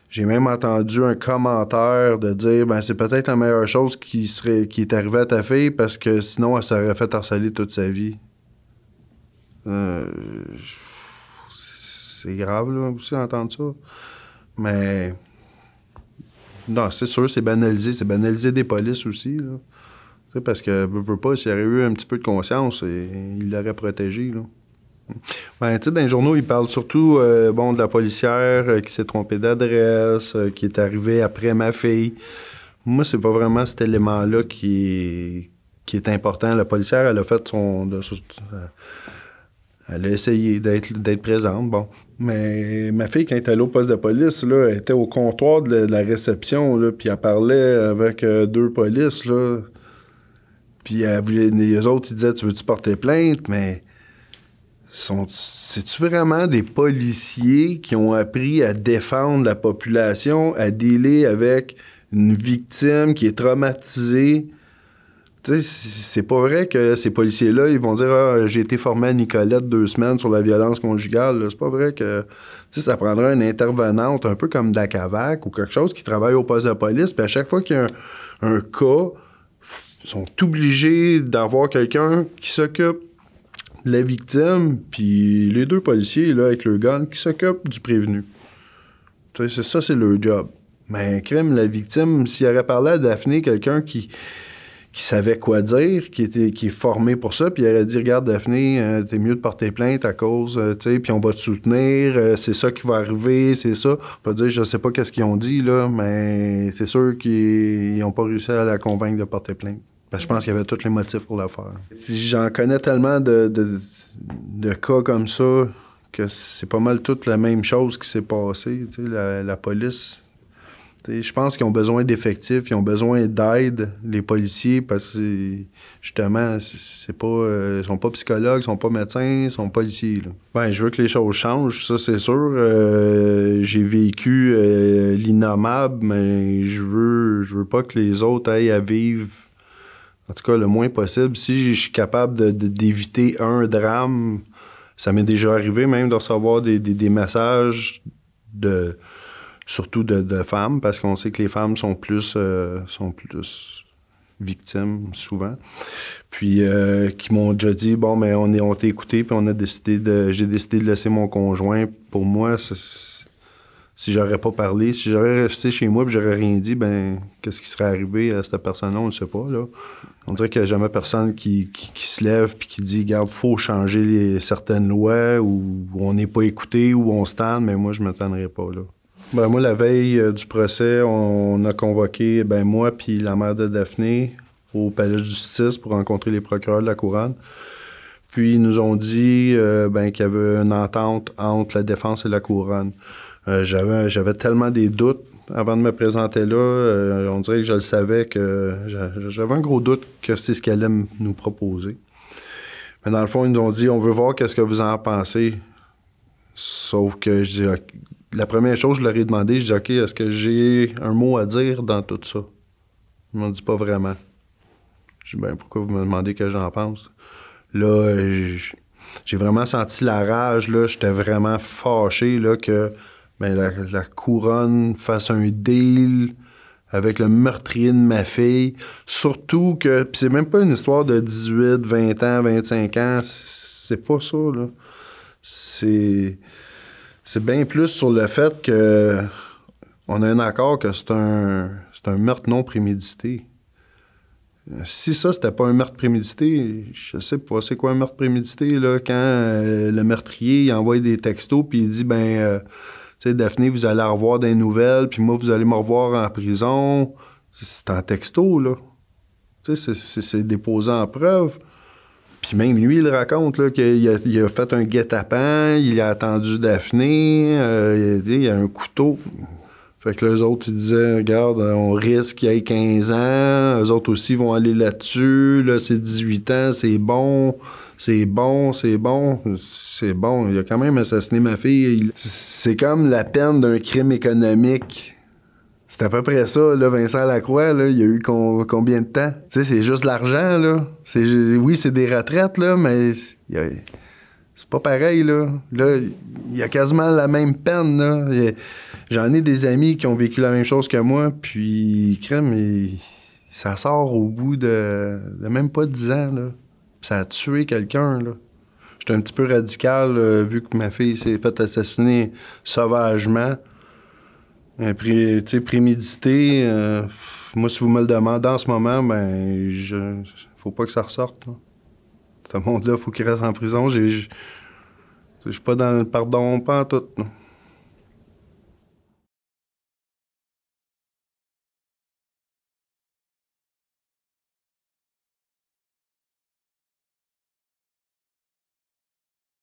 J'ai même entendu un commentaire de dire ben c'est peut-être la meilleure chose qui est arrivée à ta fille parce que sinon elle s'aurait fait harceler toute sa vie. Euh, c'est grave là aussi d'entendre ça. Mais non, c'est sûr, c'est banaliser des polices aussi, là. Tu sais, parce que veut pas, s'il y aurait eu un petit peu de conscience, il l'aurait protégé, là. Ben, tu sais, dans les journaux, ils parlent surtout bon, de la policière qui s'est trompée d'adresse, qui est arrivée après ma fille. Moi, c'est pas vraiment cet élément-là qui est important. La policière, elle a fait elle a essayé d'être présente, bon. Mais ma fille, quand elle était allée au poste de police, là, elle était au comptoir de la réception, là, puis elle parlait avec deux polices, là. Puis les autres, ils disaient, tu veux-tu porter plainte? Mais c'est-tu vraiment des policiers qui ont appris à défendre la population, à dealer avec une victime qui est traumatisée? Tu sais, c'est pas vrai que ces policiers-là, ils vont dire « Ah, j'ai été formé à Nicolette 2 semaines sur la violence conjugale. » C'est pas vrai que... Tu sais, ça prendrait une intervenante un peu comme Dacavac ou quelque chose qui travaille au poste de police. Puis à chaque fois qu'il y a un cas, ils sont obligés d'avoir quelqu'un qui s'occupe de la victime, puis les deux policiers, là, avec le gun, qui s'occupent du prévenu. Tu sais, ça, c'est leur job. Mais crime, la victime, s'il aurait parlé à Daphné, quelqu'un qui savait quoi dire, qui est formé pour ça, puis il aurait dit « Regarde, Daphné, t'es mieux de porter plainte à cause, tu sais, puis on va te soutenir, c'est ça qui va arriver, c'est ça. » On peut dire « Je sais pas qu'est-ce qu'ils ont dit, là, mais c'est sûr qu'ils n'ont pas réussi à la convaincre de porter plainte. » Je pense qu'il y avait tous les motifs pour le faire. J'en connais tellement de cas comme ça que c'est pas mal toute la même chose qui s'est passée. Tu sais, la police, je pense qu'ils ont besoin d'effectifs, ils ont besoin d'aide, les policiers, parce que justement, c'est pas, ils sont pas psychologues, ils sont pas médecins, ils sont policiers. Là. Ben, je veux que les choses changent, ça c'est sûr. J'ai vécu l'innommable, mais je veux pas que les autres aillent à vivre. En tout cas, le moins possible. Si je suis capable d'éviter un drame, ça m'est déjà arrivé même de recevoir des messages surtout de femmes, parce qu'on sait que les femmes sont plus victimes souvent. Puis qui m'ont déjà dit bon, mais on t'a écouté, puis j'ai décidé de laisser mon conjoint. Pour moi, si j'aurais pas parlé, si j'aurais resté chez moi et j'aurais rien dit, ben qu'est-ce qui serait arrivé à cette personne-là, on ne sait pas, là. On dirait qu'il n'y a jamais personne qui se lève puis qui dit « Regarde, faut changer certaines lois ou on n'est pas écouté ou on se tanne, mais moi, je ne me tannerai pas, là. » Ben moi, la veille du procès, on a convoqué, moi puis la mère de Daphné au palais de justice pour rencontrer les procureurs de la Couronne. Puis ils nous ont dit qu'il y avait une entente entre la défense et la Couronne. J'avais tellement des doutes avant de me présenter là. On dirait que je le savais que j'avais un gros doute que c'est ce qu'elle allait nous proposer. Mais dans le fond, ils nous ont dit on veut voir qu'est-ce que vous en pensez. Sauf que je dis, la première chose, je leur ai demandé, je dis OK, est-ce que j'ai un mot à dire dans tout ça? Ils m'ont dit pas vraiment. Je dis pourquoi vous me demandez que j'en pense? Là, j'ai vraiment senti la rage, là. J'étais vraiment fâché là, que la Couronne fasse un deal avec le meurtrier de ma fille. Surtout que... Puis c'est même pas une histoire de 18, 20 ans, 25 ans. C'est pas ça, là. C'est bien plus sur le fait que on a un accord que c'est un meurtre non prémédité. Si ça, c'était pas un meurtre prémédité, je sais pas, c'est quoi un meurtre prémédité, là, quand le meurtrier, il envoie des textos, puis il dit, tu sais, Daphné, vous allez revoir des nouvelles, puis moi, vous allez me revoir en prison. C'est en texto, là. Tu sais, c'est déposé en preuve. Puis même lui, il raconte là, qu'il a fait un guet-apens, il a attendu Daphné, il y a un couteau. Fait que là, eux autres, ils disaient, regarde, on risque qu'il y ait 15 ans, eux autres aussi vont aller là-dessus, là, c'est 18 ans, c'est bon, c'est bon, c'est bon, c'est bon. Il a quand même assassiné ma fille. C'est comme la peine d'un crime économique. C'est à peu près ça, là, Vincent Lacroix, là, il y a eu combien de temps? Tu sais, c'est juste l'argent, là. Oui, c'est des retraites, là, mais c'est pas pareil, là. Là, il y a quasiment la même peine, là. J'en ai des amis qui ont vécu la même chose que moi, puis crème, ça sort au bout de même pas 10 ans, là. Ça a tué quelqu'un, là. J'étais un petit peu radical, vu que ma fille s'est faite assassiner sauvagement. Tu sais, prémédité. Moi, si vous me le demandez en ce moment, ben, faut pas que ça ressorte, là. Ce monde-là, faut qu'il reste en prison. Je suis pas dans le pardon, pas en tout, là.